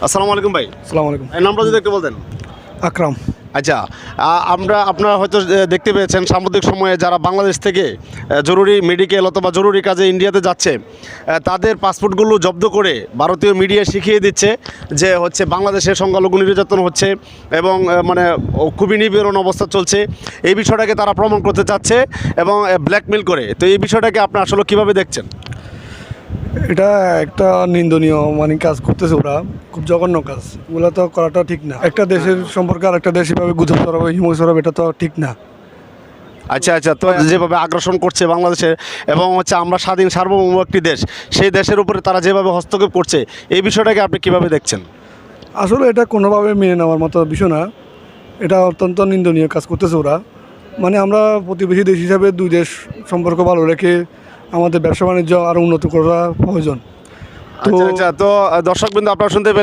আসসালামু আলাইকুম ভাই। আসসালামু আলাইকুম। এই নামটা যদি একটু বলতেন। আকরাম। আচ্ছা, আপনারা হয়তো দেখতে পেয়েছেন সাম্প্রতিক সময়ে যারা বাংলাদেশ থেকে জরুরি মেডিকেল অথবা জরুরি কাজে ইন্ডিয়াতে যাচ্ছে, তাদের পাসপোর্টগুলো জব্দ করে ভারতীয় মিডিয়া শিখিয়ে দিচ্ছে যে হচ্ছে বাংলাদেশের সংখ্যালঘু নির্যাতন হচ্ছে এবং মানে খুবই নিপীড়ন অবস্থা চলছে। এই বিষয়টাকে তারা প্রমাণ করতে চাচ্ছে এবং ব্ল্যাকমেল করে। তো এই বিষয়টাকে আপনি আসলে কীভাবে দেখছেন? এটা একটা নিন্দনীয় কাজ করতেছে ওরা, খুব জঘন্য কাজ। ওগুলো তো করাটা ঠিক না। একটা দেশের সম্পর্কে আর একটা দেশ এভাবে গুজব ছড়াবে, হিমু ছড়াবে, এটা তো ঠিক না। আচ্ছা আচ্ছা, তো যেভাবে আগ্রাসন করছে বাংলাদেশে এবং হচ্ছে আমরা স্বাধীন সার্বভৌম একটি দেশ, সেই দেশের উপরে তারা যেভাবে হস্তক্ষেপ করছে, এই বিষয়টাকে আপনি কিভাবে দেখছেন? আসলে এটা কোনোভাবে মেনে নেওয়ার মতো বিষয় না। এটা অত্যন্ত নিন্দনীয় কাজ করতেছে ওরা। আমরা প্রতিবেশী দেশ হিসাবে দুই দেশ সম্পর্ক ভালো রেখে আমাদের ব্যবসা বাণিজ্য আরও উন্নত করা প্রয়োজন। আচ্ছা আচ্ছা, তো দর্শকবৃন্দ আপনারা শুনতে পেলেন।